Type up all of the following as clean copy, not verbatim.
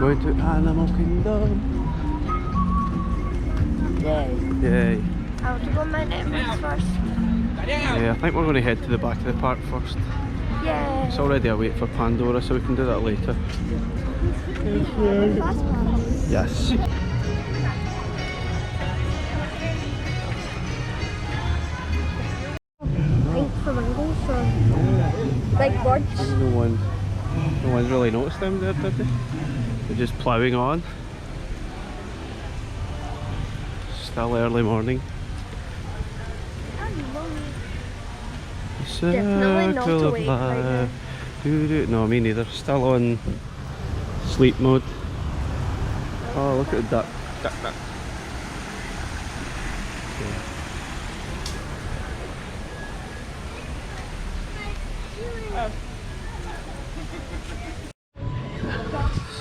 going to Animal Kingdom. Yay. Yay. I want to go on Mount Everest first. Yeah, I think we're going to head to the back of the park first. Yay. It's already a wait for Pandora, so we can do that later. Yes. Pink flamingos or big birds. No one's really noticed them there, did they? They're just ploughing on. Still early morning. Definitely not Circle of awake right now. life. No, me neither. Still on sleep mode. Oh, look at the duck. Duck.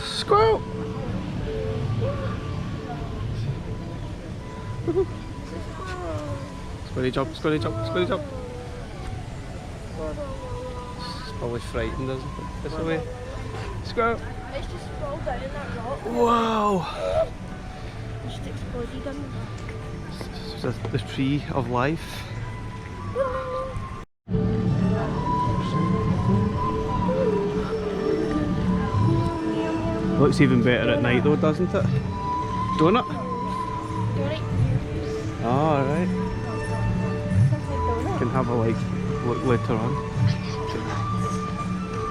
Squirrel! Squirrely jump. It's probably frightened, isn't it? This way. Squirrel! It's just rolled down in that rock. Wow! It's just exploded on the rock. This is the tree of life. Looks even better at night though, doesn't it? Don't it? Oh, alright. Can have a look later on.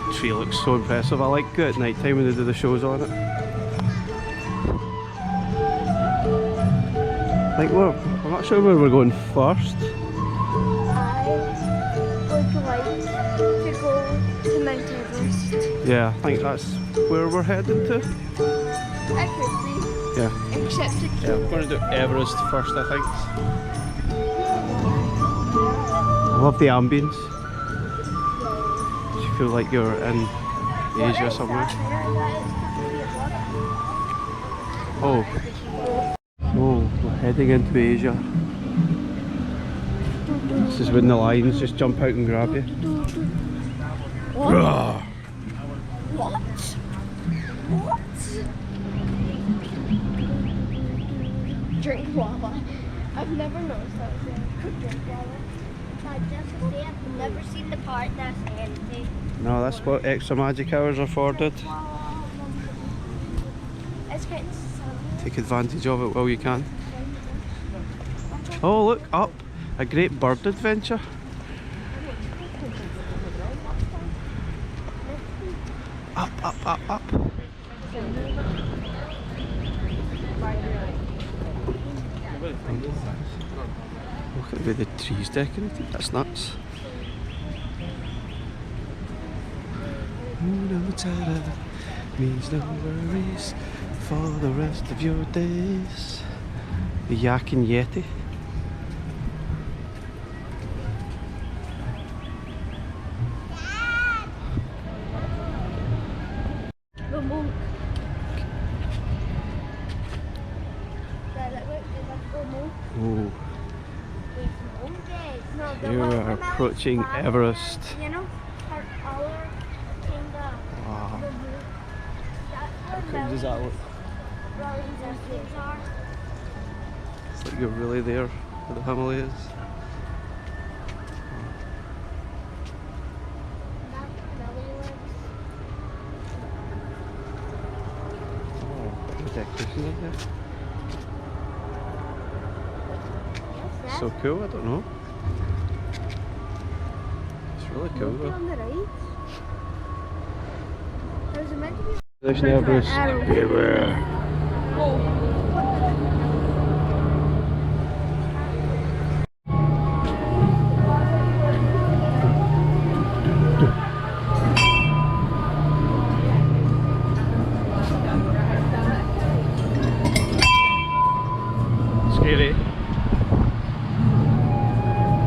The tree looks so impressive. I like it at night time when they do the shows on it. I'm not sure where we're going first. I would like to go to Mount Everest. Yeah, I think that's where we're heading to. I could be. Yeah. Except it Yeah, we're going to do Everest first, I think. I love the ambience. You feel like you're in Asia somewhere. Oh, we're heading into Asia. This is when the lions just jump out and grab you. What? Drink lava. I've never noticed that. Drink lava. I've never seen the part that's empty. No, that's what extra magic hours are afforded. It's getting sun. Take advantage of it while you can. Oh, look up! A great bird adventure. Up. Look at the way the trees decorated. That's nuts. No terror means no worries for the rest of your days. The Yak and Yeti. The monk. Oh. You are approaching Everest. You know, our Wow. How cool does that look? It's like you're really there at the Himalayas. Oh, the decorations up there. So cool, I don't know. It's really cool though. On the right. There's a meant to be. Expedition Everest. Beware. Scary.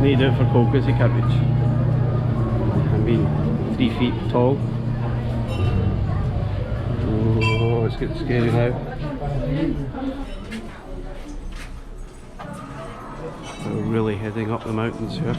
Need to do it for cold because he can't reach. And being 3 feet tall. Oh, it's getting scary now. We're really heading up the mountains here.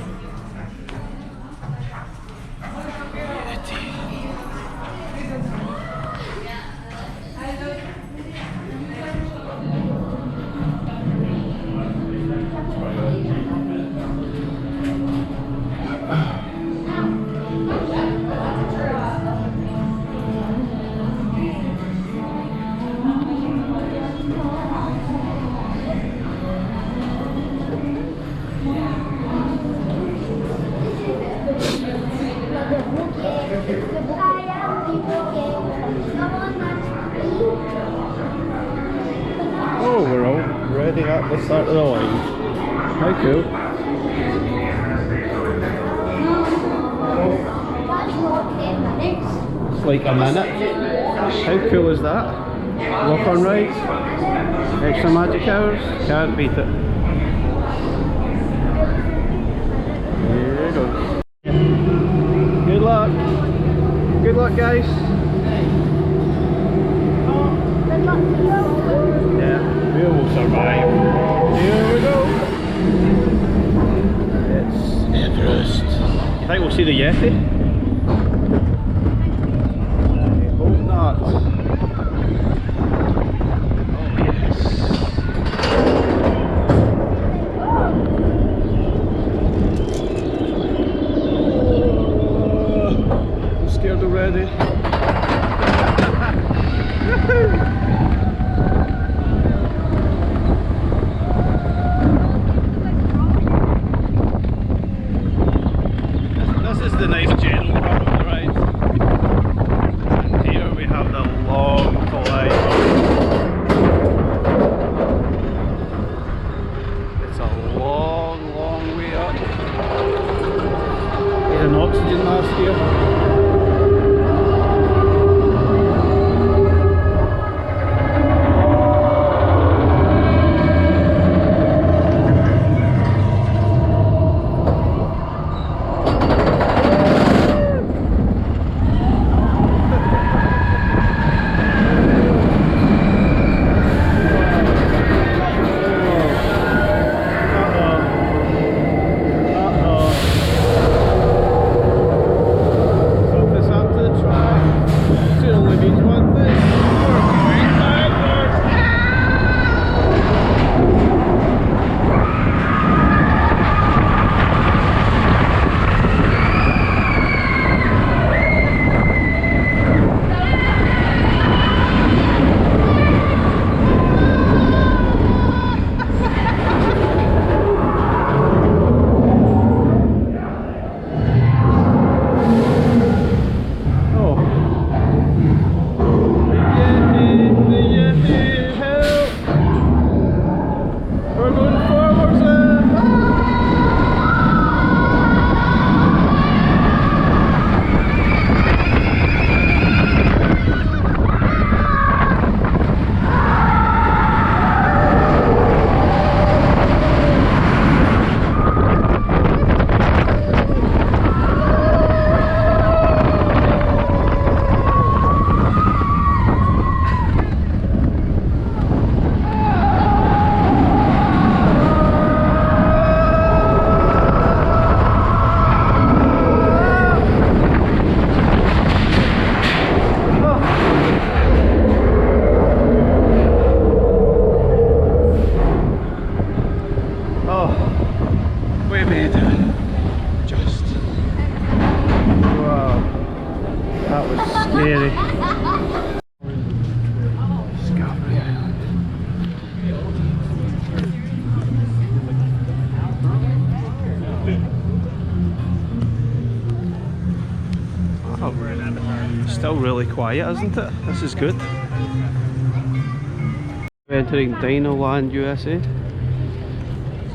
Start of the line. How cool. It's like a minute. How cool is that? Walk on rides. Extra magic hours. Can't beat it. Here you go. Good luck. Good luck, guys. Good luck to you. Yeah, we will survive. Here we go. It's Everest. You think we'll see the Yeti? I hope not. Oh yes. I'm scared already. This is the nice general part of the ride. And here we have the long climb. It's a long, long way up. Need an oxygen mask here. Still really quiet, isn't it? This is good. We're entering Dino Land, USA.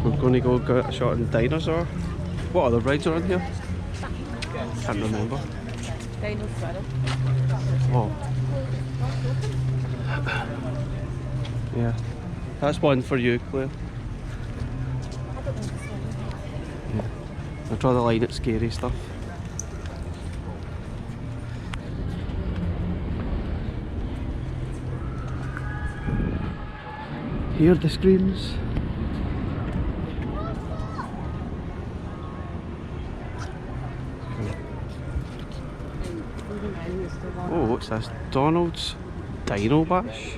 We're going to go get a shot in Dinosaur. What other rides are on here? Can't remember. Oh. Yeah. That's one for you, Claire. Yeah. I draw the line at scary stuff. Hear the screams. Oh, what's this? Donald's Dino Bash?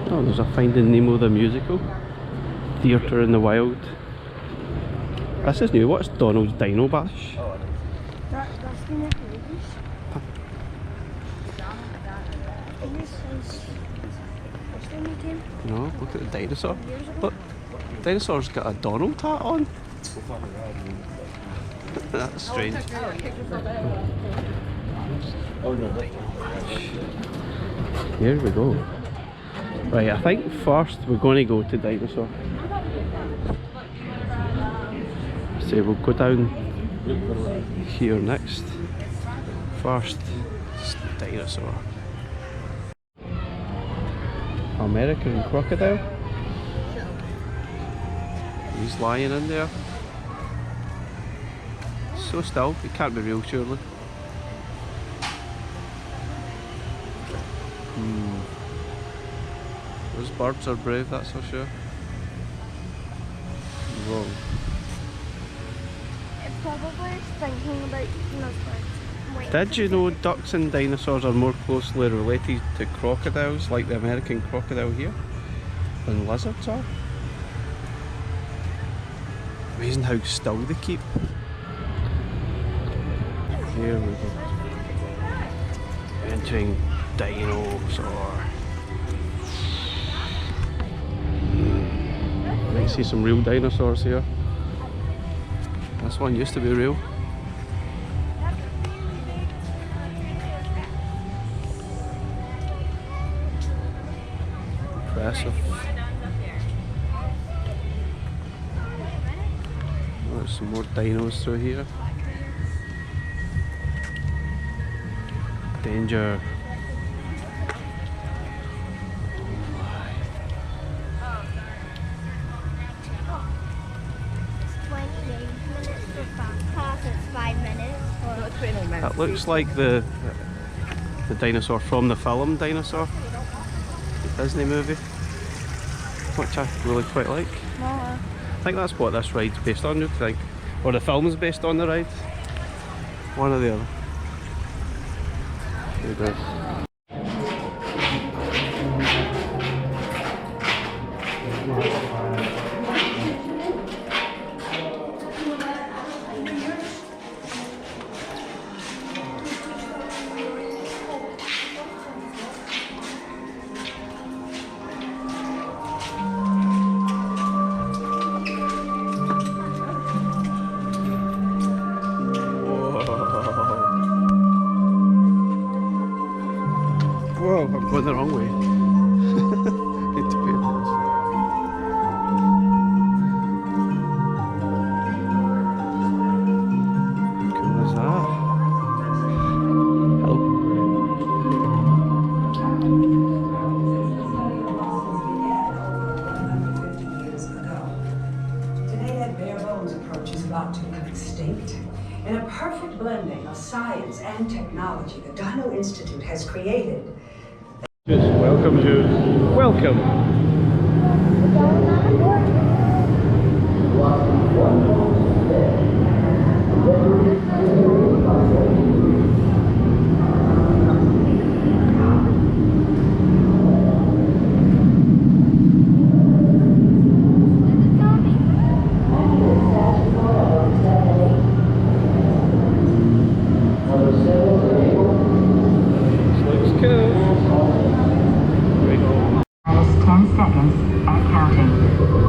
Oh, there's a Finding Nemo the musical. Theatre in the Wild. This is new. What's Donald's Dino Bash? That's the movies. No, look at the dinosaur. Look, dinosaur's got a Donald hat on. That's strange. Oh no. Here we go. Right, I think first we're going to go to dinosaur. So we'll go down here next. First, dinosaur. American crocodile. He's lying in there. So still, it can't be real surely. Those birds are brave, that's for sure. Whoa. It probably is thinking about birds. Did you know ducks and dinosaurs are more closely related to crocodiles, like the American crocodile here, than lizards are? Amazing how still they keep. Here we go. Entering dinosaur. Might see some real dinosaurs here. This one used to be real. Impressive. Oh, there's some more dinos through here. Danger. That looks like the dinosaur from the film Dinosaur, the Disney movie, which I really quite like. I think that's what this ride's based on, do you think? Or the film's based on the ride? One or the other. Here it is. Whoa, I'm going the wrong way. Need to pay attention. How cool is that? Hello. Today that bare bones approach is about to become extinct. In a perfect blending of science and technology, the Dino Institute has created. Just welcome to welcome. Looks cool. 10 seconds and counting.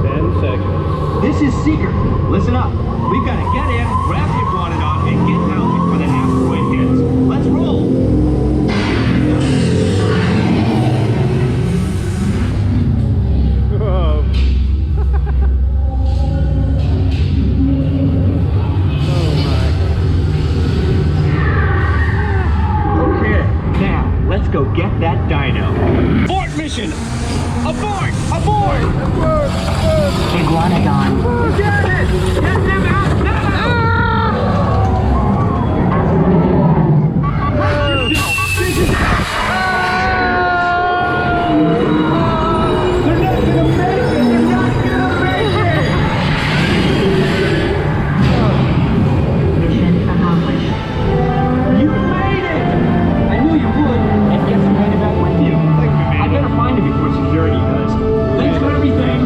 10 seconds. This is Seeker. Listen up. We've got to get in, grab the iguanodon, and get out before the asteroid hits. Let's roll! Whoa. Okay, now let's go get that dino. Abort mission! Abort! Abort! Iguanodon. Get it! Get him out now! They're not gonna make it! They're not gonna make it! Mission accomplished. You made it! I knew you would, and guess I'm headed back with you. I better find him before security does. Thanks for everything!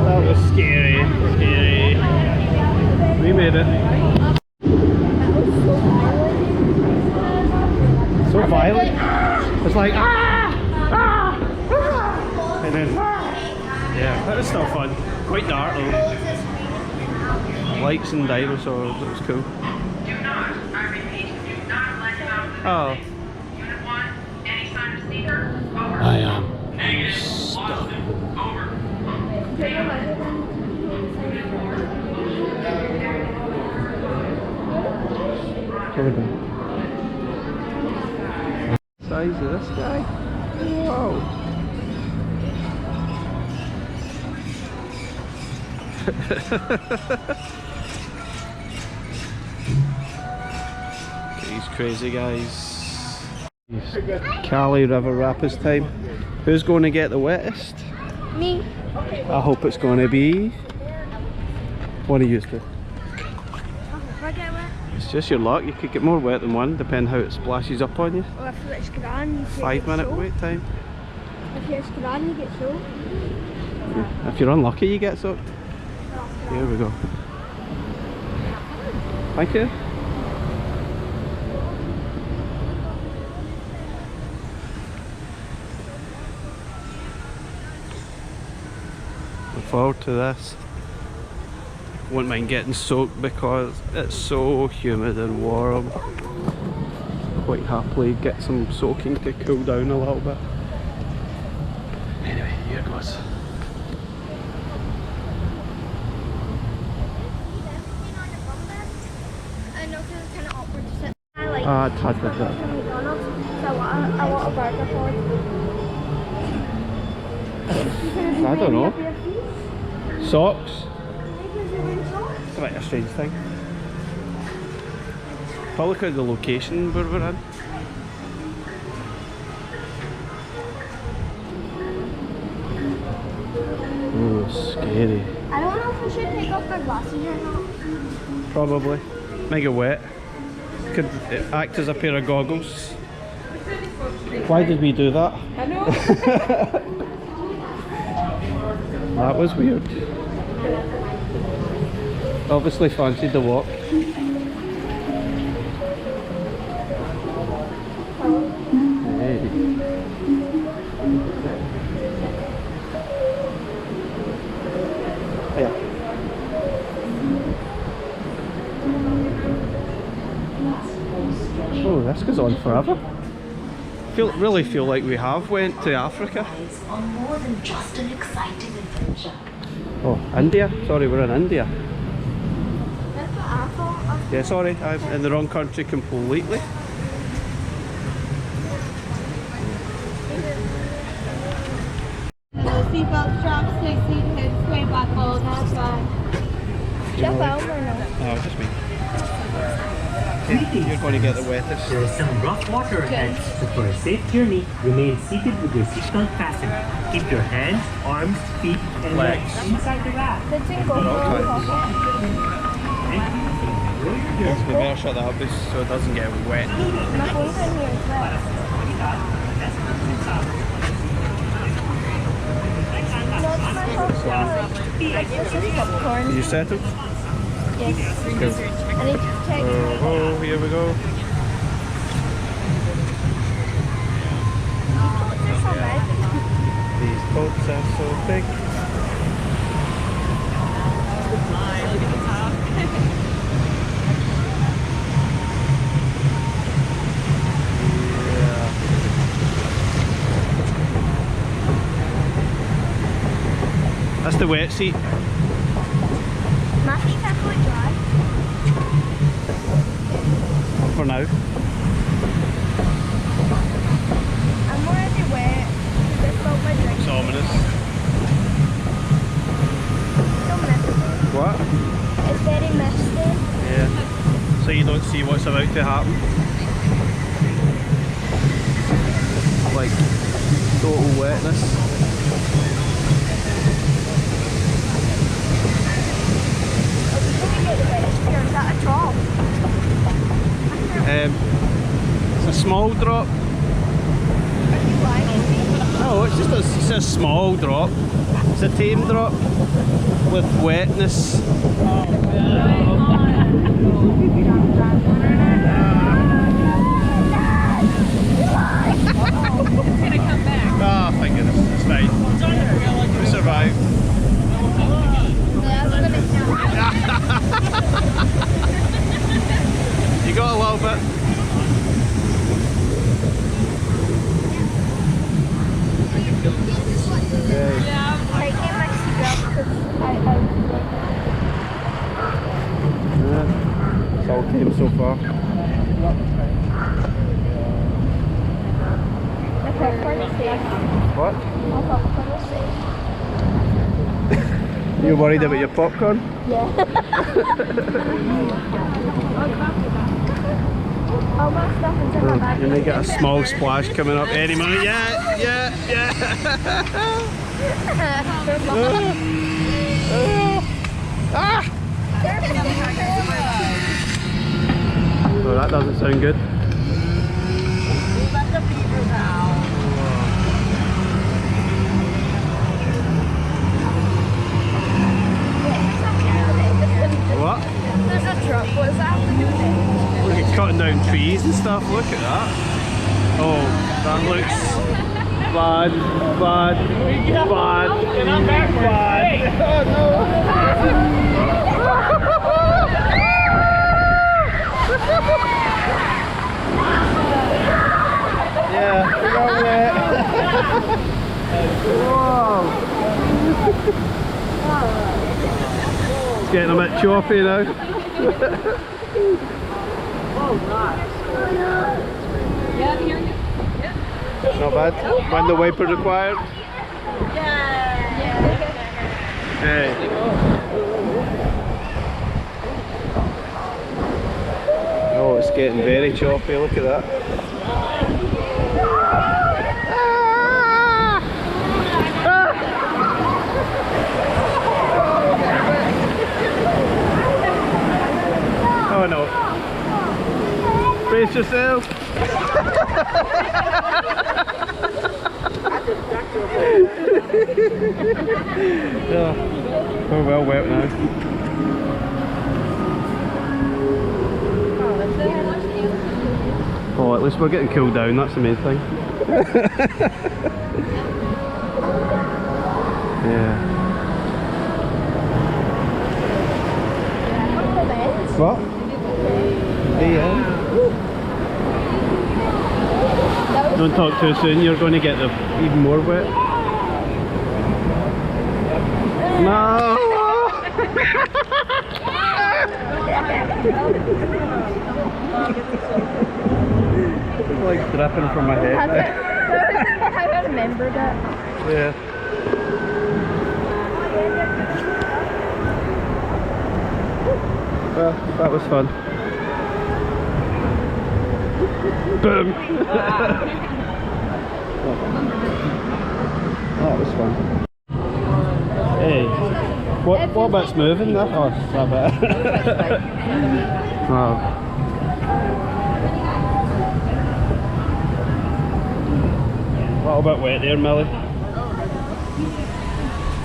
That was scary. Scary. We made it. So violent. It's like ah! Ah! Ah! And then yeah. Lights and dinosaurs, that was cool. Oh. I am stuck. Size of this guy. Wow. These crazy guys. Cali River Rapids time. Who's going to get the wettest? Me. I hope it's going to be one of you two. If I get wet. It's just your luck. You could get more wet than one, depending how it splashes up on you. Or if it's grand, you 5-minute wait time. If it's grand, you get soaked. If you're unlucky, you get soaked. Here we go. Thank you. Look forward to this. Wouldn't mind getting soaked because it's so humid and warm. Quite happily get some soaking to cool down a little bit. Anyway, here goes. I know because it's kind of awkward to sit. I like I'd had that. from McDonald's, so I want a burger pod. I don't know. Socks? It's a bit of a strange thing. Probably because of the location where we're in. Oh, scary. I don't know if we should take off our glasses or not. Probably. Make it wet. Could act as a pair of goggles. Why did we do that? I know. That was weird. Obviously fancied the walk. Hey. Yeah. Oh, this goes on forever. Really feel like we have went to Africa. On more than just an exciting adventure. Oh, India? Sorry, we're in India. That's what I thought. Yeah, sorry, I'm in the wrong country completely. Seatbelt straps, stay seated, stay buckled. That's fine. Jump out or no? No, just me. You're going to get the wettest. There is some rough water ahead, so for a safe journey, remain seated with your seatbelt fastened. Keep your hands, arms, feet, and legs inside the raft. The tingle. Yes, we better shut that up so it doesn't get wet. My phone's in here as well. No, it's my popcorn. Like, this is popcorn. Are you settled? Yes. Good. I need to check. Oh, here we go. These boats are so big. These boats are so big. That's the wet seat. My feet are quite dry. For now. I'm already wet. I spilled my drink. It's ominous. So misty. What? It's very misty. Yeah. So you don't see what's about to happen. Like total wetness. Is that a drop? It's a small drop. Are you lying? No, it's just it's a small drop. It's a tame drop with wetness. Ah, thank goodness, it's fine. We survived. Yeah. liking so far? The popcorn's safe. What? My popcorn is safe. You worried about your popcorn? Yeah. All my stuff is in my bag. You may get a small splash coming up any minute. Yeah, yeah, yeah. Ah! Oh, that doesn't sound good. What? There's a truck. What's that have to do with it? Look at cutting down trees and stuff. Look at that. Oh, that looks bad, bad, bad, bad. Oh no! Yeah, love it. Whoa! It's getting a bit choppy now. Not bad. When the wiper required. Hey. Oh, it's getting very choppy. Look at that. Oh no. Brace yourself. Yeah. We're well wet now. Oh, at least we're getting cooled down, that's the main thing. Yeah. What? Yeah. Don't talk too soon, you're going to get even more wet. No! It's like dripping from my head. I remembered it. Yeah. Well, that was fun. Boom! That was fun. Hey, what bit's moving there? Oh, that bit. Wow. A little bit wet there, Millie.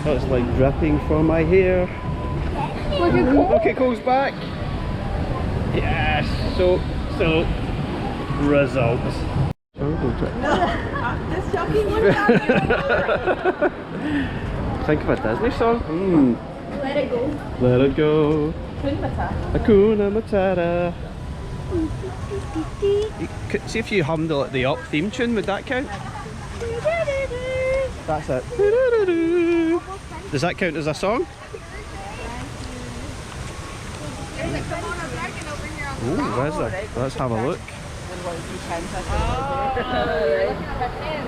That's like dripping from my hair. Look at Cole's back. Yes, so results. This shocking one. Think of a Disney song. Let it go. Let it go. Hakuna Matata. See if you hummed the Up theme tune, would that count? That's it. Does that count as a song? Ooh, where's that? Let's have a look.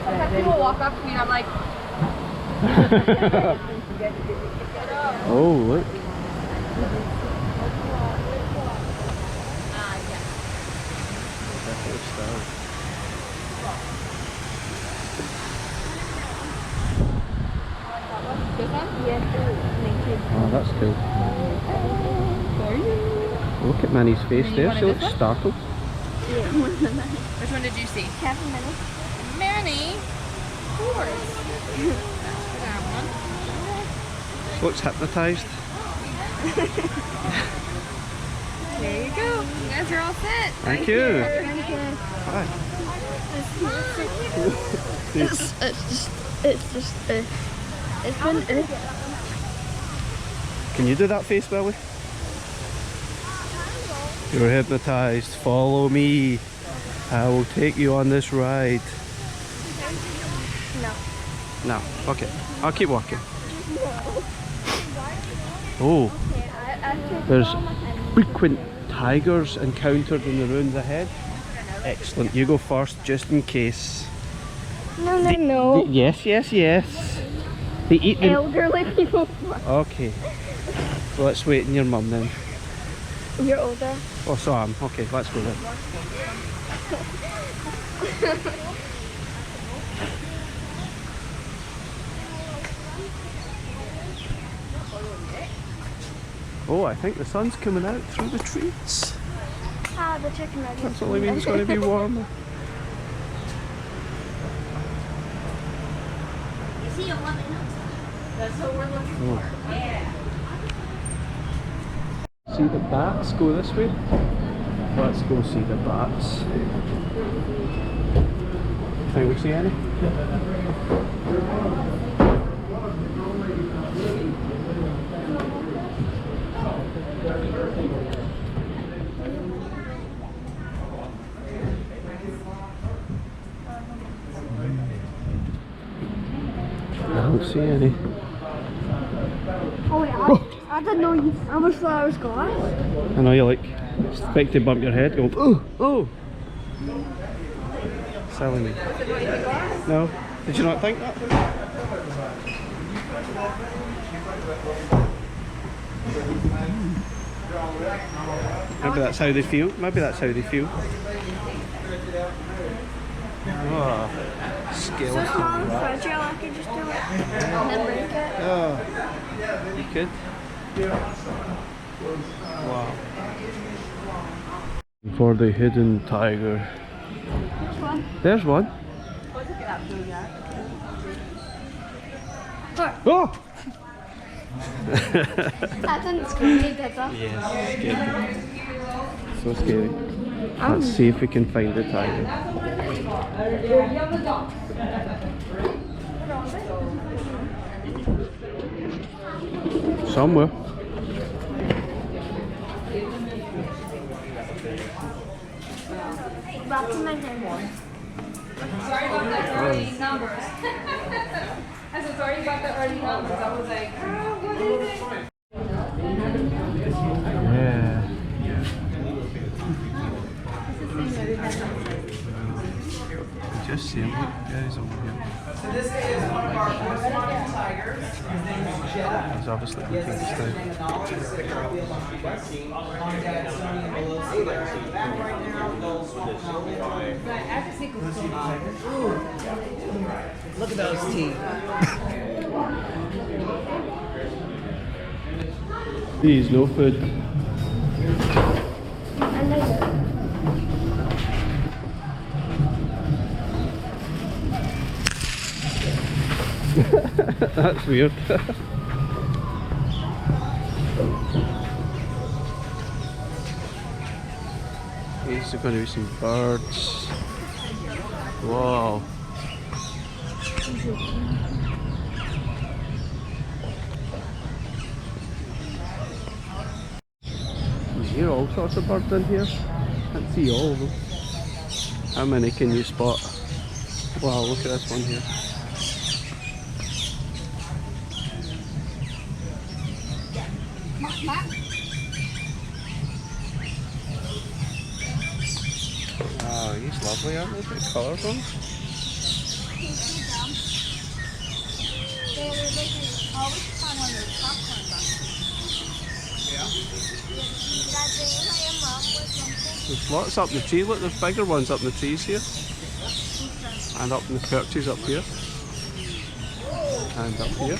Sometimes people walk up to me and I'm like, Oh, look. this one? Oh, that's cool. Look at Minnie's face there. She looks startled. Which one did you see? Captain Minnie. Manny? Of course. That one. She looks hypnotised. There you go. You guys are all set. Thank you. Hi. It's been Can you do that face, Billy? You're hypnotised. Follow me. I will take you on this ride. No. No. Okay. I'll keep walking. Oh. There's frequent tigers encountered in the ruins ahead. Excellent. You go first, just in case. No. Yes. They eat them. Elderly people. Okay. So let's wait on your mum then. You're older. Oh, so am. Okay, let's go then. Oh, I think the sun's coming out through the trees. Ah, the chicken nuggets. That's only means it's going to be warmer. You see a woman outside. That's what we're looking for. Yeah. See the bats? Go this way. Let's go see the bats. Think we see any? I don't see any. Oh yeah, I didn't know you. I was thought I was gone. I know you like expect to bump your head, go oh. Silly me. No, did you not think that? Maybe that's how they feel. Maybe that's how they feel. Oh, skeleton. So small and fragile, I could just do it and then break it. Oh, you could. Wow. For the hidden tiger. There's one. Oh! That didn't scare me, did that? Yes, scary. So scary. Let's see if we can find the tiger. Somewhere. Back to my hand. Sorry about the early numbers. I said sorry about the early numbers. I was like, oh, what is it? Yeah. Just see him. Look, yeah, he's over here. So this is one of our corresponding tigers. His name is Jedi. He's obviously looking to stay. Contact Sony and Below. They're in the back right now. They'll swap them out later. Look at those teeth. He's no food. That's weird. These are going to be some birds. Wow. You hear all sorts of birds in here. Can't see all of them. How many can you spot? Wow, look at this one here. Oh, he's lovely, aren't they? Look at the colours on him. There's lots up in the tree. Look, there's bigger ones up in the trees here. And up in the perches up here. And up here.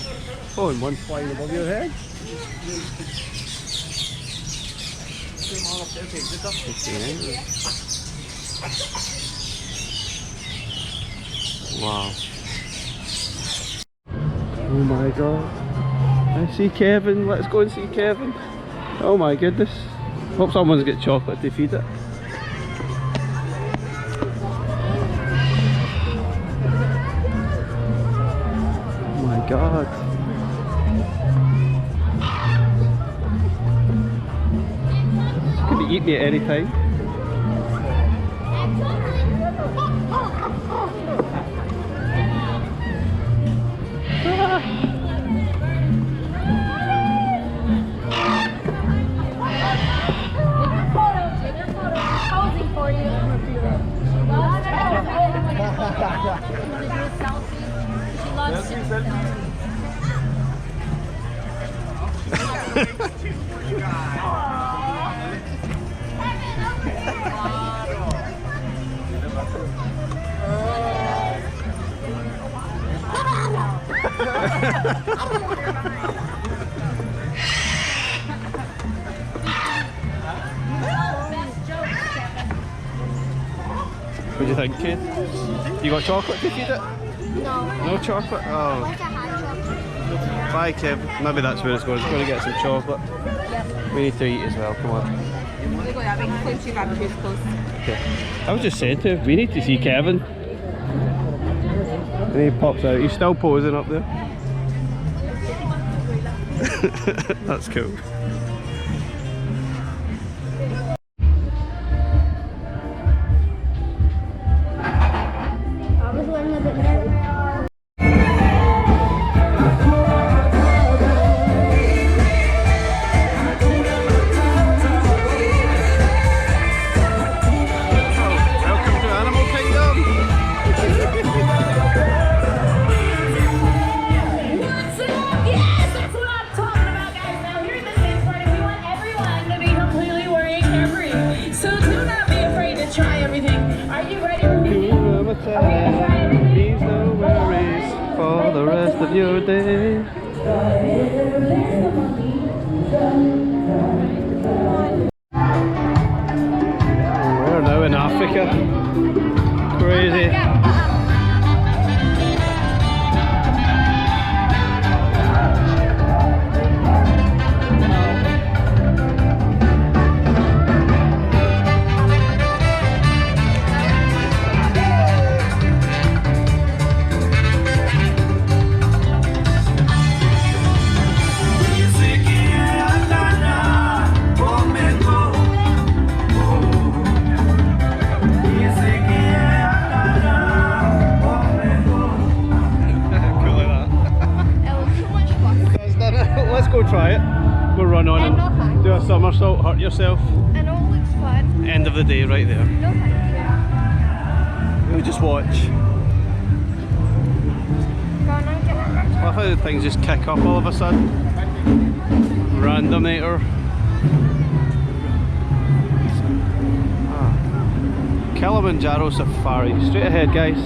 Oh, and one flying above your head. Okay. Wow. Oh my god. I see Kevin. Let's go and see Kevin. Oh my goodness. Hope someone's got chocolate to feed it. Oh my god. Could eat me at any time. What do you think, Cade? You got chocolate to feed it? No. No chocolate? Oh. Like a hot chocolate. Bye, Kev. Maybe that's where it's going. It's going to get some chocolate. We need to eat as well. Come on. Okay. I was just saying to him, we need to see Kevin. And he pops out. He's still posing up there. That's cool. I was wearing a bit nervous. Welcome to Animal Kingdom. Yes, that's what I'm talking about, guys. Now, here in the dance party, we want everyone to be completely worry and carefree. So do not be afraid to try everything. Are you ready? Please no worries for the rest of your day. We're now in Africa. Crazy. Let's go try it. We'll run on and do a somersault, hurt yourself. I know it looks fun. End of the day right there. No, thank you. We'll just watch. I love how things just kick up all of a sudden. Randomator. Kilimanjaro Safari. Straight ahead, guys.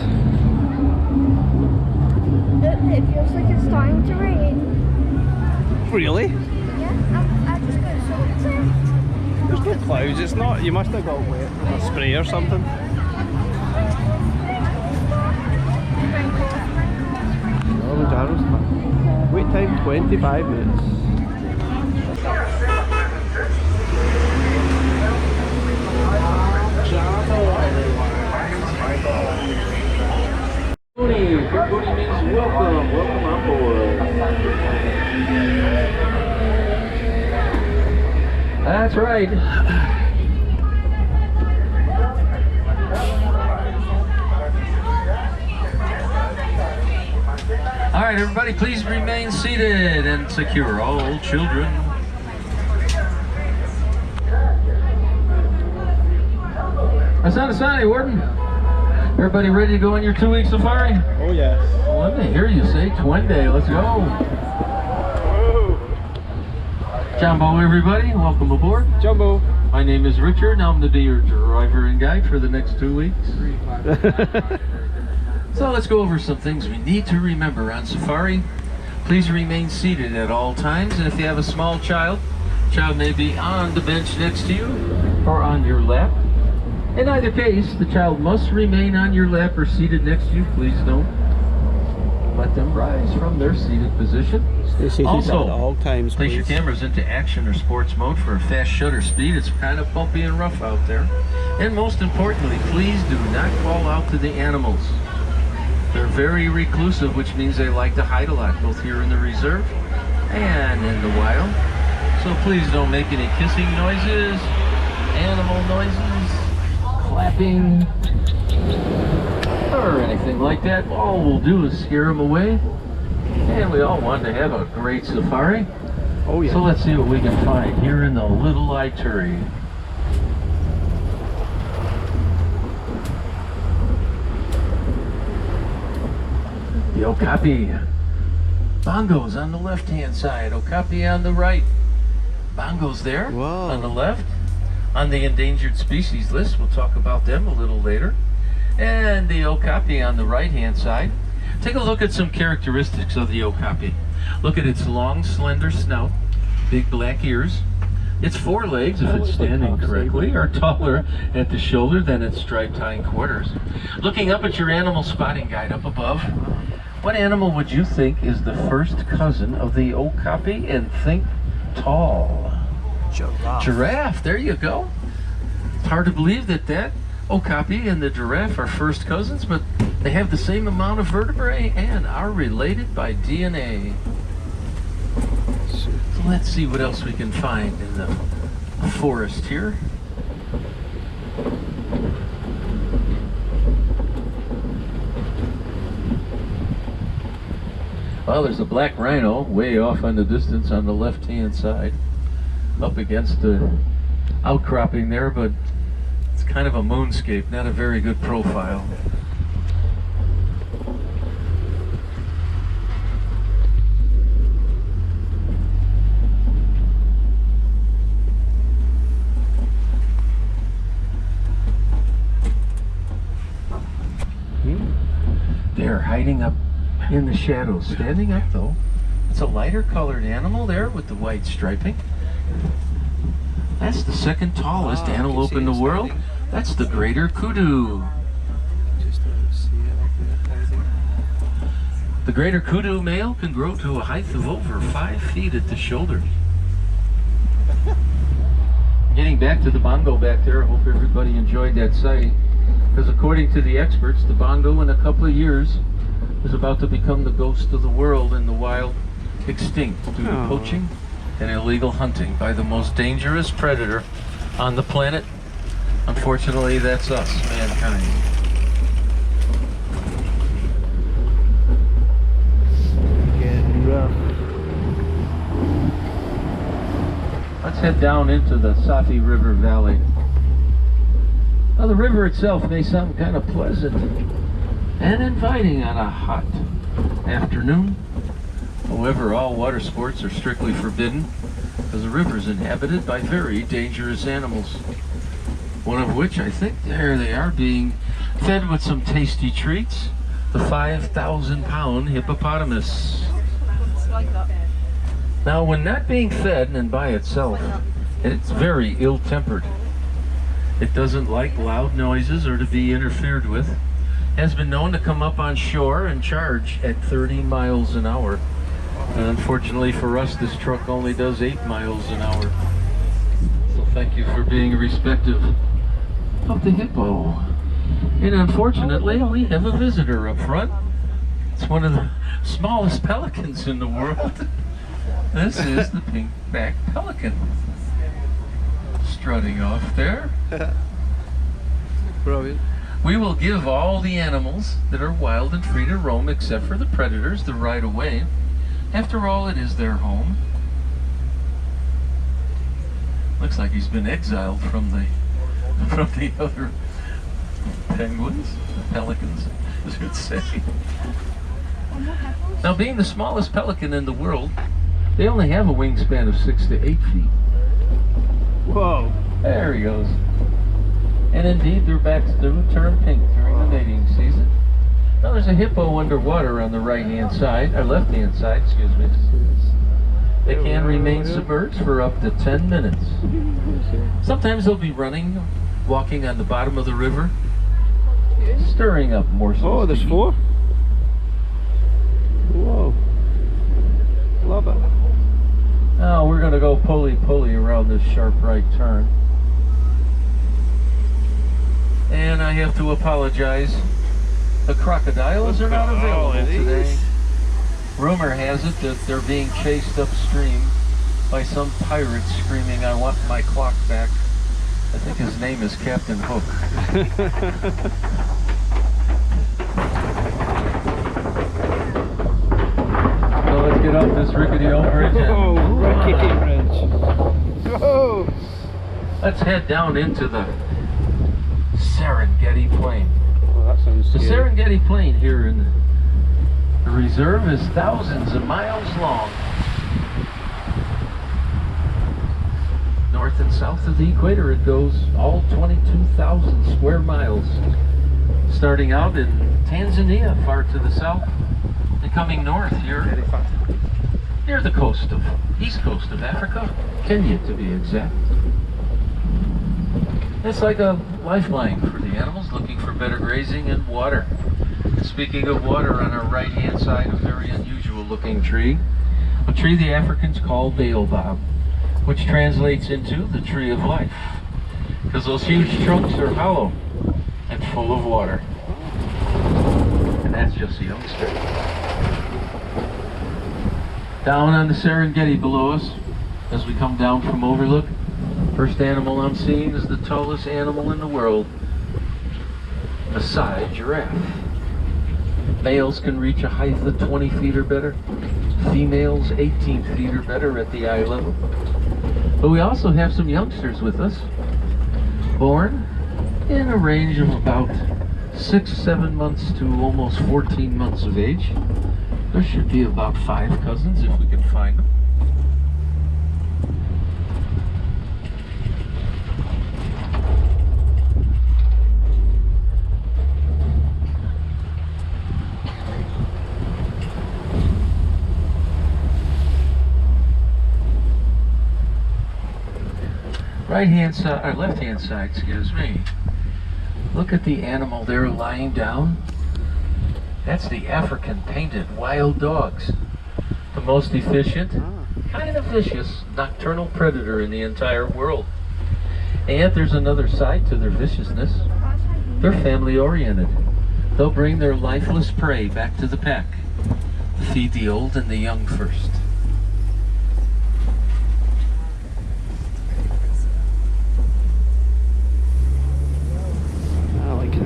It feels like it's starting to rain. Really? Yeah, I just got so excited. There's no clouds, it's not. You must have got wet with a spray or something. Kilimanjaro's wait time 25 minutes. Kudu means welcome. Welcome on board. That's right. All right, everybody, please remain seated and secure all children. Asante, Warden. Everybody ready to go on your 2-week safari? Oh yes. Well, let me hear you say twin day. Let's go. Jumbo, everybody. Welcome aboard. Jumbo. My name is Richard, and I'm the be your driver and guide for the next 2 weeks. So let's go over some things we need to remember on safari. Please remain seated at all times, and if you have a small child may be on the bench next to you or on your lap. In either case, the child must remain on your lap or seated next to you. Please don't let them rise from their seated position. Stay seated Also, at all times, place please. your cameras into action or sports mode for a fast shutter speed. It's kind of bumpy and rough out there. And most importantly, please do not call out to the animals. They're very reclusive, which means they like to hide a lot, both here in the reserve and in the wild. So please don't make any kissing noises, animal noises, clapping, or anything like that. All we'll do is scare them away. And we all want to have a great safari. Oh yeah. So let's see what we can find here in the little Ituri. The Okapi. Bongos on the left-hand side, Okapi on the right. Bongos there Whoa. on the left. On the endangered species list, we'll talk about them a little later. And the okapi on the right-hand side. Take a look at some characteristics of the okapi. Look at its long, slender snout, big black ears. Its forelegs, if it's standing correctly, are taller at the shoulder than its striped hindquarters. Looking up at your animal spotting guide up above, what animal would you think is the first cousin of the okapi? And think tall. Giraffe. Giraffe, there you go. It's hard to believe that okapi and the giraffe are first cousins, but they have the same amount of vertebrae and are related by DNA. So let's see what else we can find in the forest here. Well, there's a black rhino way off in the distance on the left-hand side, up against the outcropping there, but it's kind of a moonscape, not a very good profile. They're hiding up in the shadows. Standing up though, it's a lighter colored animal there with the white striping. That's the second tallest antelope in the world. That's the greater Kudu. The greater Kudu male can grow to a height of over 5 feet at the shoulders. Getting back to the bongo back there, I hope everybody enjoyed that sighting. Because according to the experts, the bongo in a couple of years is about to become the ghost of the world in the wild, extinct due to poaching and illegal hunting by the most dangerous predator on the planet. Unfortunately, that's us, mankind. Getting rough. Let's head down into the Safi River Valley. Now, the river itself may sound kind of pleasant and inviting on a hot afternoon. However, all water sports are strictly forbidden because the river is inhabited by very dangerous animals. One of which, I think, there they are, being fed with some tasty treats. The 5,000-pound hippopotamus. Now, when not being fed and by itself, it's very ill-tempered. It doesn't like loud noises or to be interfered with. Has been known to come up on shore and charge at 30 miles an hour. And unfortunately for us, this truck only does 8 miles an hour. So thank you for being respectful of the hippo. And unfortunately, we have a visitor up front. It's one of the smallest pelicans in the world. This is the pink-backed pelican. Strutting off there. Brilliant. We will give all the animals that are wild and free to roam, except for the predators, the right of way. After all, it is their home. Looks like he's been exiled from the other penguins, the pelicans, as you'd say. Now, being the smallest pelican in the world, they only have a wingspan of 6 to 8 feet. Whoa. There he goes. And indeed, their backs do turn pink during the mating season. Now there's a hippo underwater on the right-hand side, or left-hand side, excuse me. They can remain submerged for up to 10 minutes. Sometimes they'll be running, walking on the bottom of the river, stirring up morsels. Oh, there's 4? Whoa. Love it. Now we're going to go pulley around this sharp right turn. And I have to apologize. The crocodiles are not available today. Rumor has it that they're being chased upstream by some pirate screaming, "I want my clock back." I think his name is Captain Hook. So let's get off this rickety old bridge. Oh, rickety bridge. Oh. Let's head down into the Serengeti Plain. Oh, that sounds The scary. Serengeti Plain here in the reserve is thousands of miles long. and south of the equator it goes, all 22,000 square miles. Starting out in Tanzania, far to the south, and coming north here, near the east coast of Africa, Kenya to be exact. It's like a lifeline for the animals looking for better grazing and water. And speaking of water, on our right hand side, a very unusual looking tree. A tree the Africans call baobab, which translates into the tree of life. Because those huge trunks are hollow and full of water. And that's just a youngster. Down on the Serengeti below us, as we come down from Overlook, first animal I'm seeing is the tallest animal in the world, Maasai giraffe. Males can reach a height of 20 feet or better. Females 18 feet or better at the eye level. But we also have some youngsters with us, born in a range of about 6-7 months to almost 14 months of age. There should be about 5 cousins if we can find them. Right-hand side, or left-hand side, excuse me. Look at the animal there lying down. That's the African painted wild dogs. The most efficient, kind of vicious, nocturnal predator in the entire world. And yet there's another side to their viciousness. They're family-oriented. They'll bring their lifeless prey back to the pack to feed the old and the young first.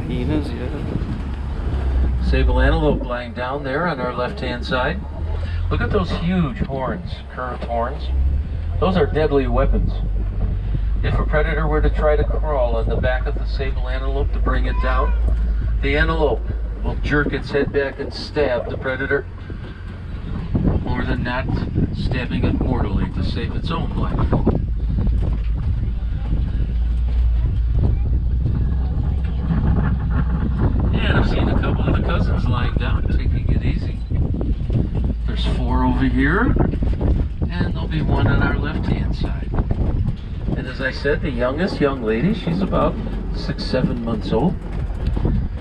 Hyenas, yeah. Sable antelope lying down there on our left-hand side. Look at those huge horns, curved horns. Those are deadly weapons. If a predator were to try to crawl on the back of the sable antelope to bring it down, the antelope will jerk its head back and stab the predator, more than not stabbing it mortally to save its own life. And I've seen a couple of the cousins lying down, taking it easy. There's 4 over here, and there'll be 1 on our left-hand side. And as I said, the youngest young lady, she's about 6-7 months old.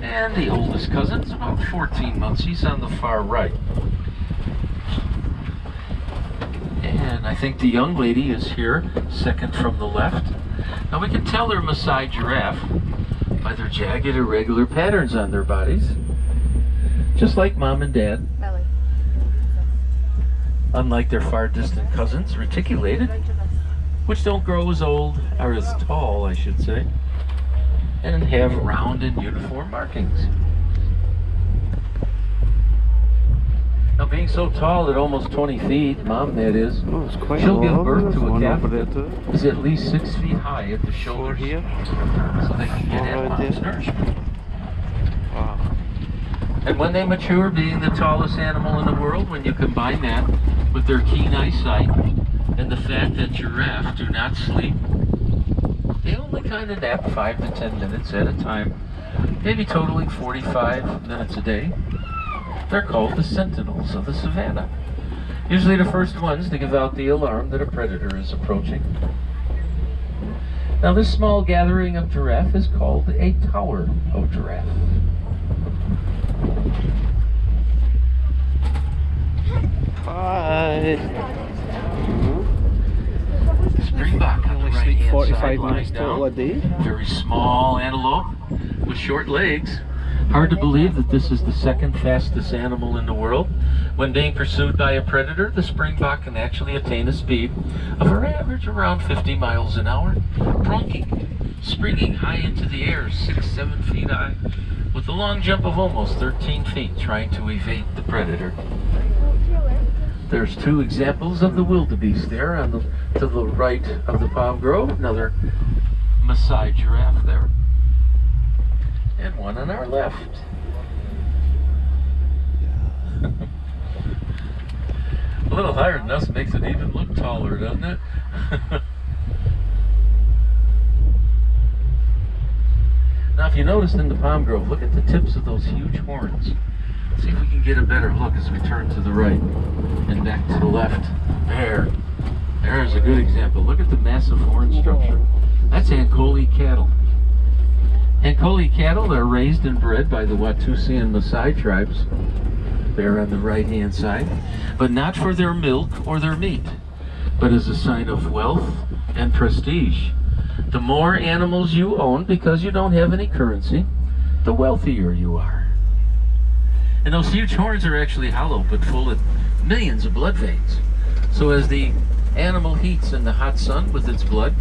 And the oldest cousin's about 14 months. He's on the far right. And I think the young lady is here, second from the left. Now we can tell they're Maasai giraffe by their jagged, irregular patterns on their bodies. Just like mom and dad. Unlike their far distant cousins, reticulated, which don't grow as old, or as tall, I should say, and have round and uniform markings. Now being so tall at almost 20 feet, mom that is, she'll give birth to a calf that is at least 6 feet high at the shoulder here, so they can get at mom's nourishment. Wow. And when they mature, being the tallest animal in the world, when you combine that with their keen eyesight and the fact that giraffes do not sleep, they only kind of nap 5 to 10 minutes at a time, maybe totaling 45 minutes a day. They're called the sentinels of the savannah. Usually the first ones to give out the alarm that a predator is approaching. Now this small gathering of giraffe is called a tower of giraffe. Hi. Springbok on the right hand 45 side minutes lying total a down. day. Very small antelope with short legs. Hard to believe that this is the second fastest animal in the world. When being pursued by a predator, the springbok can actually attain a speed of an average around 50 miles an hour, plunking, springing high into the air, 6-7 feet high, with a long jump of almost 13 feet, trying to evade the predator. There's 2 examples of the wildebeest there on to the right of the palm grove. Another Maasai giraffe there. And 1 on our left. A little higher than us makes it even look taller, doesn't it? if you notice in the palm grove, look at the tips of those huge horns. See if we can get a better look as we turn to the right and back to the left. There's a good example. Look at the massive horn structure. That's Ankole cattle. Ankole cattle are raised and bred by the Watusi and Maasai tribes. There on the right-hand side, but not for their milk or their meat, but as a sign of wealth and prestige. The more animals you own, because you don't have any currency, the wealthier you are. And those huge horns are actually hollow, but full of millions of blood veins. So as the animal heats in the hot sun with its blood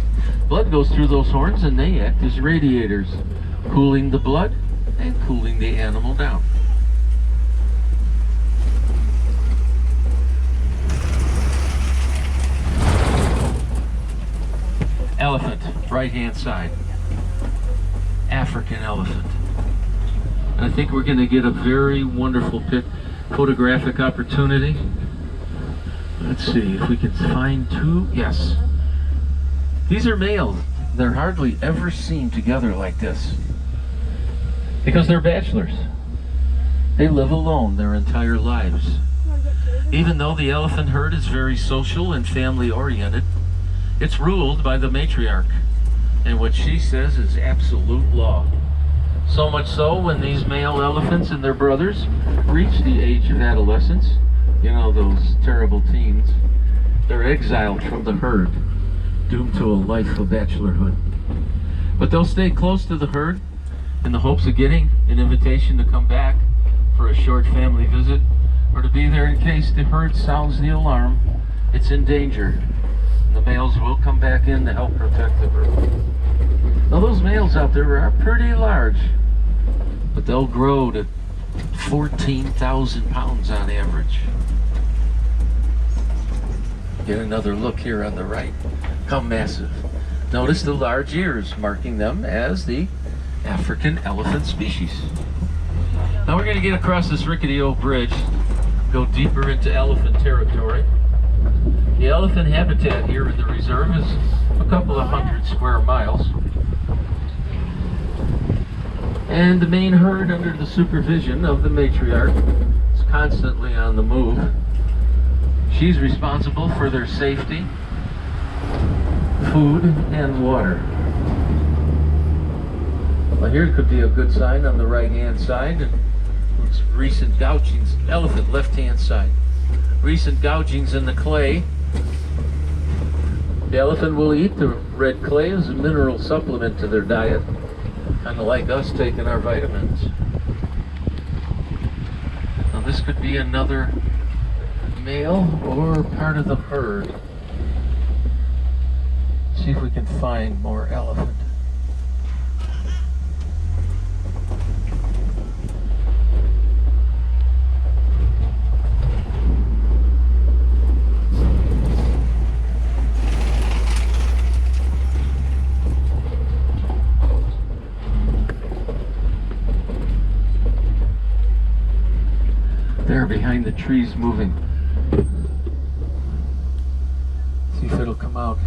goes through those horns and they act as radiators, cooling the blood and cooling the animal down. Elephant, right-hand side. African elephant. And I think we're going to get a very wonderful photographic opportunity. Let's see if we can find two. Yes. These are males. They're hardly ever seen together like this, because they're bachelors. They live alone their entire lives. Even though the elephant herd is very social and family-oriented, it's ruled by the matriarch, and what she says is absolute law. So much so, when these male elephants and their brothers reach the age of adolescence, you know, those terrible teens, they're exiled from the herd, doomed to a life of bachelorhood. But they'll stay close to the herd in the hopes of getting an invitation to come back for a short family visit, or to be there in case the herd sounds the alarm. It's in danger. The males will come back in to help protect the herd. Now those males out there are pretty large, but they'll grow to 14,000 pounds on average. Get another look here on the right. How massive. Notice the large ears marking them as the African elephant species. Now we're going to get across this rickety old bridge, go deeper into elephant territory. The elephant habitat here in the reserve is a couple of 100 square miles. And the main herd, under the supervision of the matriarch, is constantly on the move. She's responsible for their safety, food, and water. Well, here could be a good sign on the right-hand side. And looks recent gougings. Elephant, left-hand side. Recent gougings in the clay. The elephant will eat the red clay as a mineral supplement to their diet, kind of like us taking our vitamins. Now this could be another male or part of the herd. See if we can find more elephant. There behind the trees moving. See if it'll come out.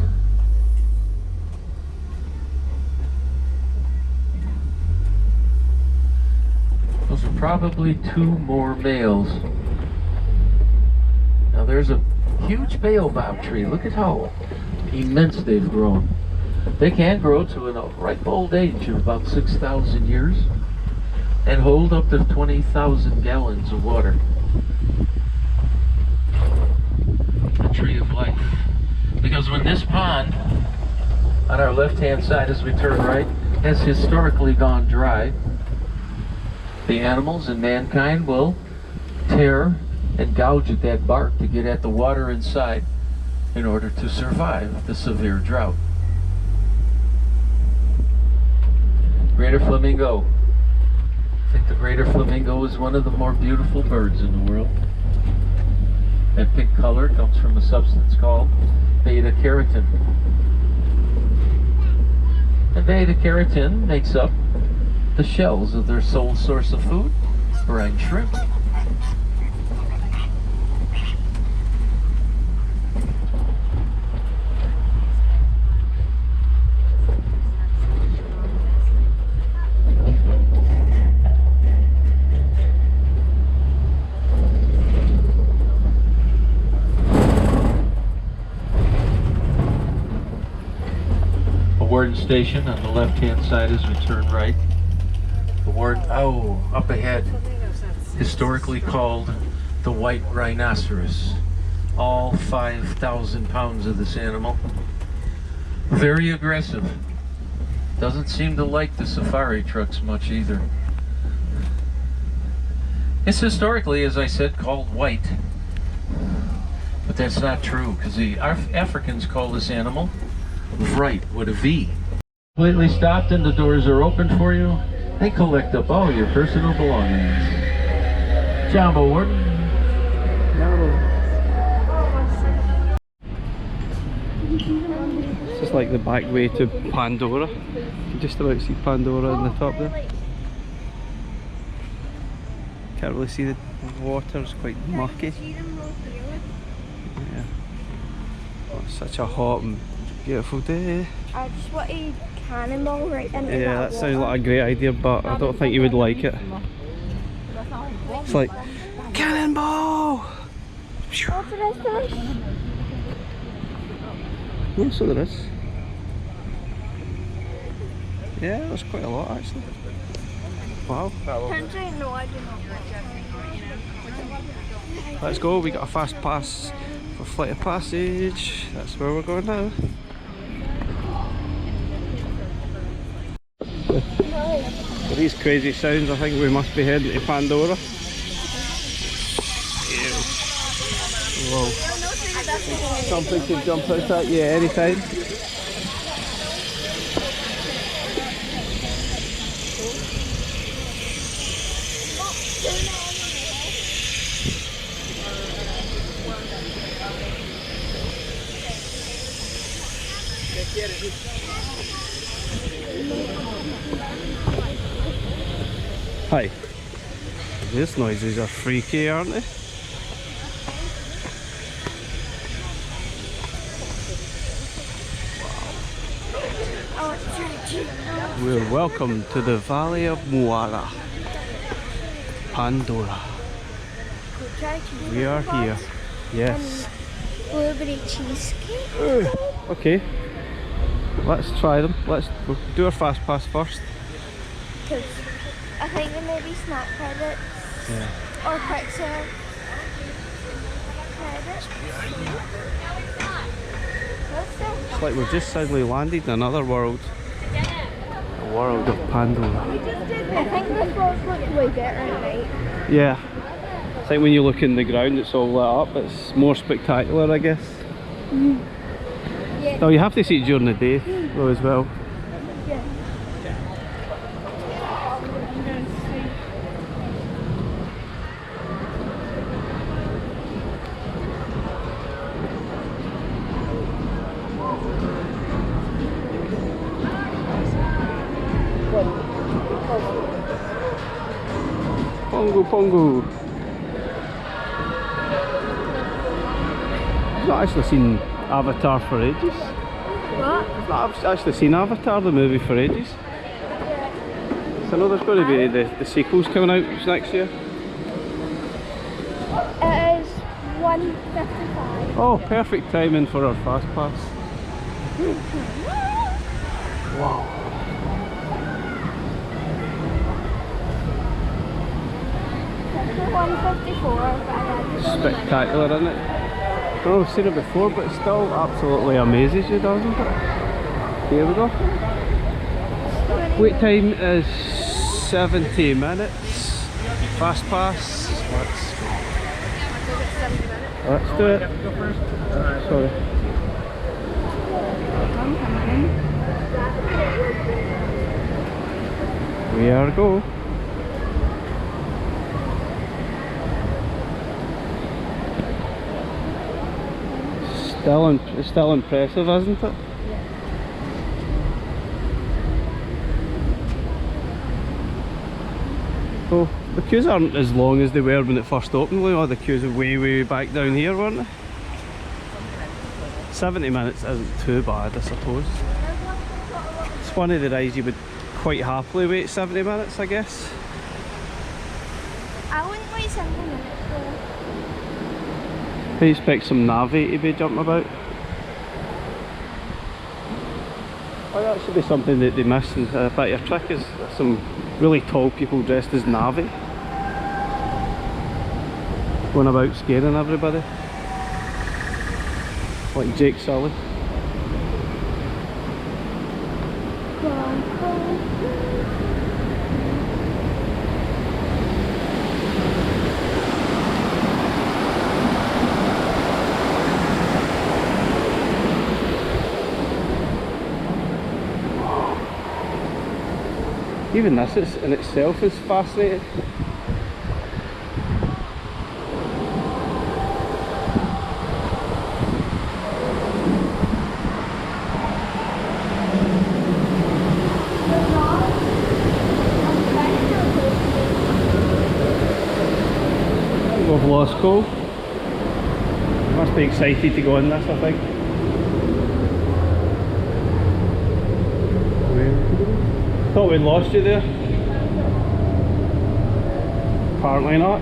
Those are probably two more males. Now there's a huge baobab tree. Look at how immense they've grown. They can grow to a ripe old age of about 6,000 years and hold up to 20,000 gallons of water. The tree of life. Because when this pond, on our left-hand side as we turn right, has historically gone dry, the animals and mankind will tear and gouge at that bark to get at the water inside in order to survive the severe drought. Greater flamingo. I think the greater flamingo is one of the more beautiful birds in the world. That pink color comes from a substance called beta-carotene. And beta-carotene makes up the shells of their sole source of food, brine shrimp. warden station on the left-hand side as we turn right. The warden, oh, up ahead, historically called the white rhinoceros. All 5,000 pounds of this animal. Very aggressive. Doesn't seem to like the safari trucks much either. It's historically, as I said, called white. But that's not true, because the Africans call this animal Vright with a V. Completely stopped and the doors are open for you. They collect up all your personal belongings. Jumbo Warden. This is like the back way to Pandora. You can just about see Pandora in the top there. Can't really see the water, it's quite murky. Yeah. Oh, it's such a hot and beautiful day. I just want a cannonball right into Yeah, that sounds like a great idea, but I don't think you would like it. It's like, cannonball! What's the rest of this? Yeah, so there is. Yeah, there's quite a lot actually. Wow. Turns out, no, I do not. Let's go, we got a fast pass for Flight of Passage. That's where we're going now. For these crazy sounds, I think we must be heading to Pandora. Whoa. Something could jump out at you anytime. Hi. These noises are freaky, aren't they? We're welcome to the Valley of Moara, Pandora. We are here. Yes. Blueberry cheesecake. Okay. Let's try them. We'll do our fast pass first. Because I think there may be snack credits. Yeah. Or pizza credits. It's like we've just suddenly landed in another world. The world of Pandora. I think this world's looking way better at night. Yeah. I think when you look in the ground it's all lit up, it's more spectacular, I guess. Yeah. Though you have to see it during the day though as well. Yeah. Pongo Pongo. I've not actually seen Avatar for ages. What? I've not actually seen Avatar the movie for ages. So I know there's going to be the sequels coming out next year. It is 1:55. Oh, perfect timing for our fast pass. Wow. 1:54. Spectacular, isn't it? I don't know, I've seen it before, but it still absolutely amazes you, doesn't it? Here we go. Wait time is 70 minutes. Fast pass. Let's do it. Sorry. We are go. It's still impressive, isn't it? So the queues aren't as long as they were when it first opened. The queues are way back down here, weren't they? 70 minutes isn't too bad, I suppose. It's one of the rides you would quite happily wait 70 minutes, I guess. I wouldn't wait 70 minutes though. I expect some Navi to be jumping about. Oh, that should be something that they miss. And but your trick is some really tall people dressed as Navi going about scaring everybody, like Jake Sully. Even this is, in itself is fascinating. We've lost Cole. Must be excited to go in this, I think. Thought we'd lost you there. Apparently not.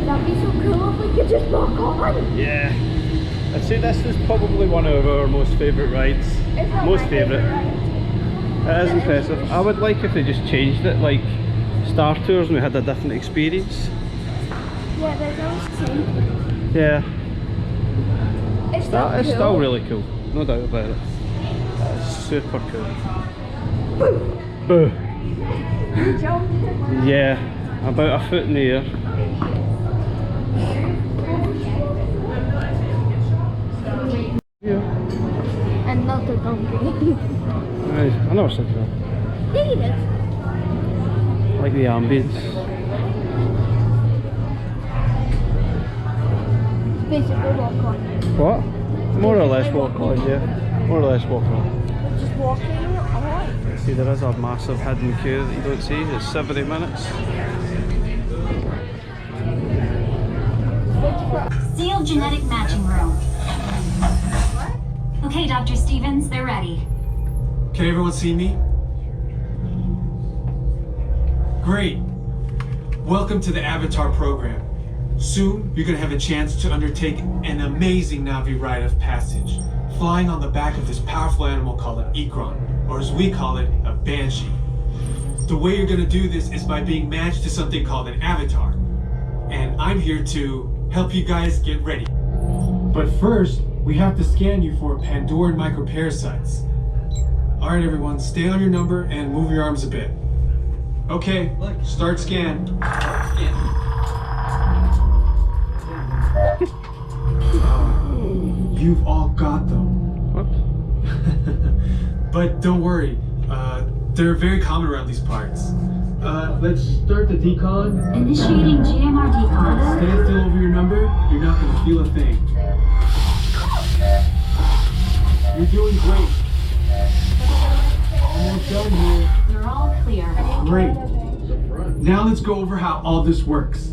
That'd be so cool if we could just walk on. Yeah. I'd say this is probably one of our most favourite rides. Most favourite. It is impressive. I would like if they just changed it, like Star Tours, and we had a different experience. Yeah, there's always two. Yeah. It's That is cool. still really cool, no doubt about it. That is super cool. Boo! You jumped. Yeah, about a foot in the air. Yeah. And not a donkey. Nice. I never said that. Yeah, you did. Like the ambience. Basically walk on. What? More or less walk on, yeah. More or less walk on. Just walking on. See, there is a massive hidden queue that you don't see. It's 70 minutes. Sealed genetic matching room. Okay, Dr. Stevens, they're ready. Can everyone see me? Great. Welcome to the Avatar program. Soon, you're going to have a chance to undertake an amazing Navi rite of passage, flying on the back of this powerful animal called an Ikron, or as we call it, a Banshee. The way you're going to do this is by being matched to something called an Avatar. And I'm here to help you guys get ready. But first, we have to scan you for Pandoran microparasites. Alright everyone, stay on your number and move your arms a bit. Okay, start scan. You've all got them. What? But don't worry, they're very common around these parts. Let's start the decon. Initiating GMR decon. Stay still over your number, you're not going to feel a thing. You're doing great. Almost done here. You're all clear. Great. Now let's go over how all this works.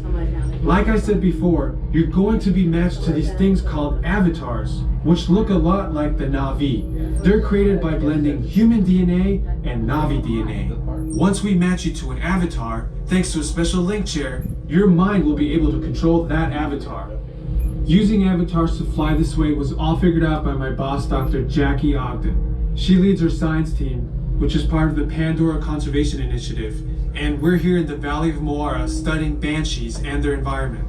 Like I said before, you're going to be matched to these things called avatars, which look a lot like the Navi. They're created by blending human DNA and Navi DNA. Once we match you to an avatar, thanks to a special link chair, your mind will be able to control that avatar. Using avatars to fly this way was all figured out by my boss, Dr. Jackie Ogden. She leads our science team, which is part of the Pandora Conservation Initiative, and we're here in the Valley of Moara studying banshees and their environment.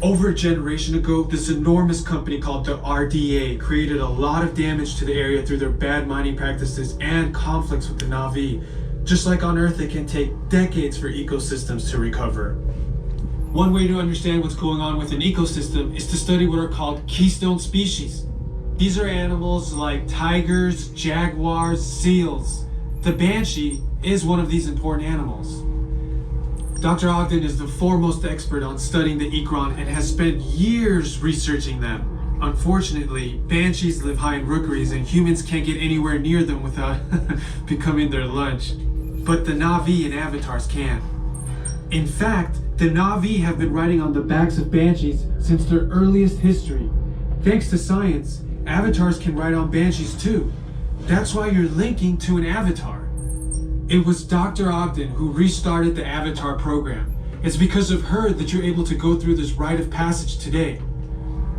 Over a generation ago, this enormous company called the RDA created a lot of damage to the area through their bad mining practices and conflicts with the Navi. Just like on Earth, it can take decades for ecosystems to recover. One way to understand what's going on with an ecosystem is to study what are called keystone species. These are animals like tigers, jaguars, seals. The banshee is one of these important animals. Dr. Ogden is the foremost expert on studying the Ikron and has spent years researching them. Unfortunately, banshees live high in rookeries and humans can't get anywhere near them without becoming their lunch. But the Navi and avatars can. In fact, the Navi have been riding on the backs of banshees since their earliest history. Thanks to science, avatars can ride on banshees too. That's why you're linking to an avatar. It was Dr. Ogden who restarted the Avatar program, It's because of her that you're able to go through this rite of passage today.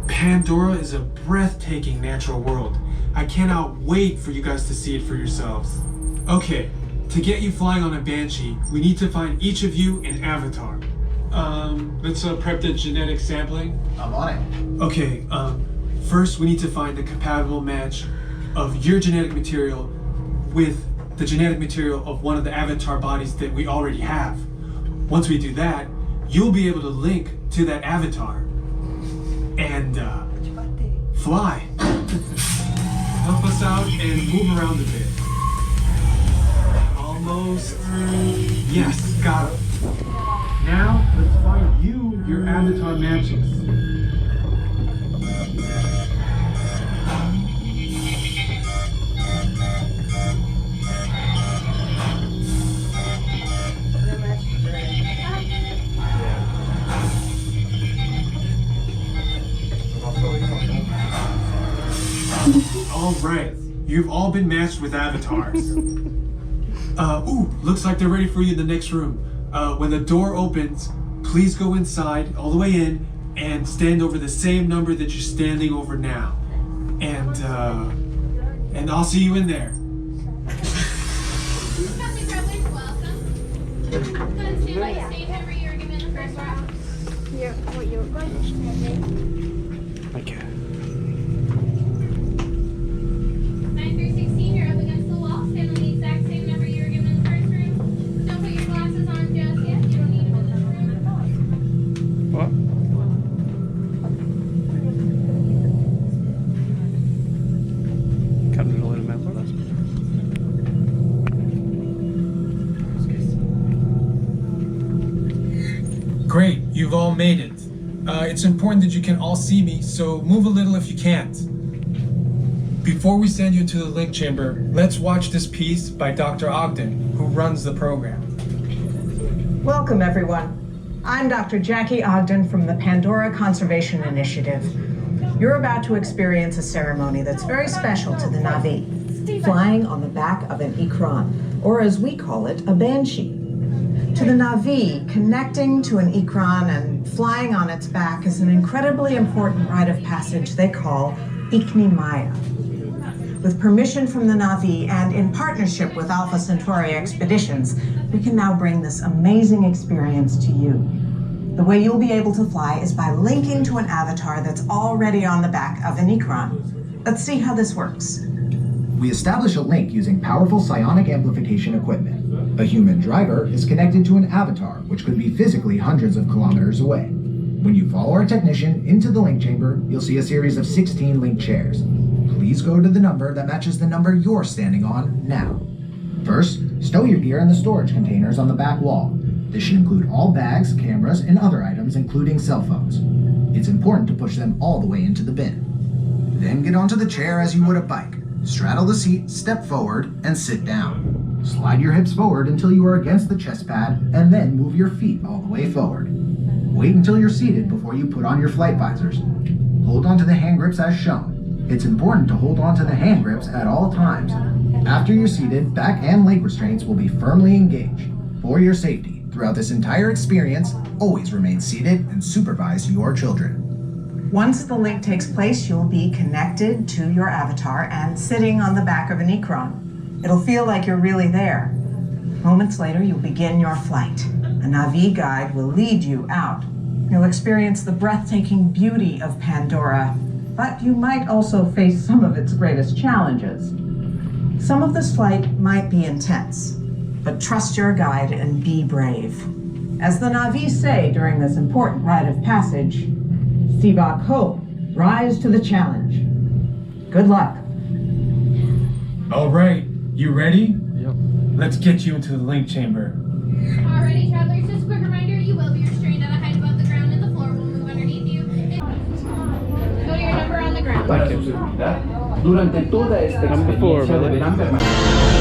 Pandora is a breathtaking natural world. I cannot wait for you guys to see it for yourselves. Okay, to get you flying on a Banshee, we need to find each of you an avatar. Let's prep the genetic sampling. I'm on it. Okay, first we need to find the compatible match of your genetic material with the genetic material of one of the avatar bodies that we already have. Once we do that, you'll be able to link to that avatar and fly. Help us out and move around a bit. Almost. Yes, got it. Now, let's find you your avatar matches. All right, you've all been matched with avatars. Looks like they're ready for you in the next room. When the door opens, please go inside, all the way in, and stand over the same number that you're standing over now. And I'll see you in there. Happy brothers, welcome. Gonna stand by the same number you were given in the first round. You're going to stand in. Okay. 9 through 16, you're up against the wall. Stand on the exact same number you were given in the first room. Don't put your glasses on just yet. You don't need them in this room. What? Can't really remember this. Great, you've all made it. It's important that you can all see me, so move a little if you can't. Before we send you into the link chamber, let's watch this piece by Dr. Ogden, who runs the program. Welcome, everyone. I'm Dr. Jackie Ogden from the Pandora Conservation Initiative. You're about to experience a ceremony that's very special to the Na'vi, flying on the back of an Ikran, or as we call it, a Banshee. To the Na'vi, connecting to an Ikran and flying on its back is an incredibly important rite of passage they call Ikni Maya. With permission from the Na'vi and in partnership with Alpha Centauri Expeditions, we can now bring this amazing experience to you. The way you'll be able to fly is by linking to an avatar that's already on the back of an Ikran. Let's see how this works. We establish a link using powerful psionic amplification equipment. A human driver is connected to an avatar, which could be physically hundreds of kilometers away. When you follow our technician into the link chamber, you'll see a series of 16 link chairs. Please go to the number that matches the number you're standing on now. First, stow your gear in the storage containers on the back wall. This should include all bags, cameras, and other items, including cell phones. It's important to push them all the way into the bin. Then get onto the chair as you would a bike. Straddle the seat, step forward, and sit down. Slide your hips forward until you are against the chest pad, and then move your feet all the way forward. Wait until you're seated before you put on your flight visors. Hold onto the hand grips as shown. It's important to hold onto the hand grips at all times. After you're seated, back and leg restraints will be firmly engaged. For your safety, throughout this entire experience, always remain seated and supervise your children. Once the link takes place, you'll be connected to your avatar and sitting on the back of an Ikran. It'll feel like you're really there. Moments later, you'll begin your flight. A Na'vi guide will lead you out. You'll experience the breathtaking beauty of Pandora, but you might also face some of its greatest challenges. Some of this flight might be intense, but trust your guide and be brave. As the Na'vi say during this important rite of passage, Sivak Ho, rise to the challenge. Good luck. All right, you ready? Yep. Let's get you into the link chamber. Alrighty, travelers, just a quick reminder, you will be restrained at a height above the ground and the floor will move underneath you. Go to your number on the ground. Para su seguridad, durante toda esta experiencia deberán permanecer.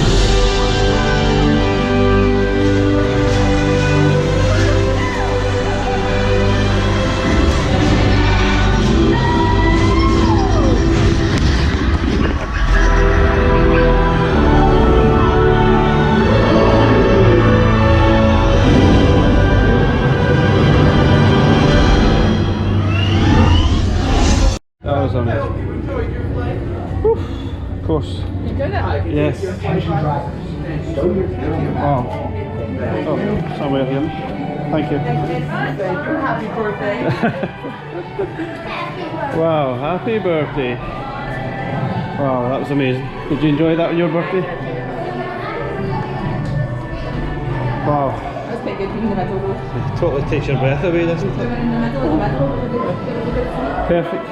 was amazing. Whew, of course. Yes. Oh, somewhere here. Thank you. Happy birthday. Wow, happy birthday. Wow, that was amazing. Did you enjoy that on your birthday? Wow. That's quite good being in the middle though. It totally takes your breath away, doesn't it? Perfect.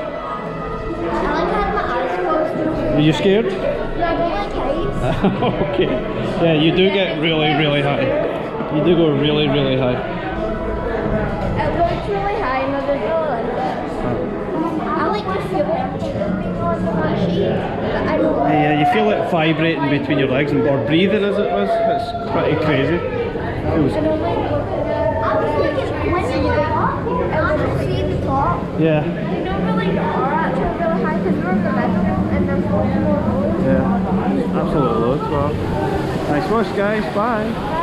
I like having my eyes closed. Are you scared? No, I don't like heights. Okay. Yeah, you do get really, really high. You do go really, really high. It looks really high and I don't like it. I like to feel everything being on the machine. But I don't like Yeah, you feel it vibrating between your legs and or breathing as it was. It's pretty crazy. It was, I don't like looking at it. I was thinking when you go up and then see the top. yeah. You don't really are actually really high because we're in the middle and there's loads more roads. Yeah. Absolute loads. Well, nice watch, guys. Bye.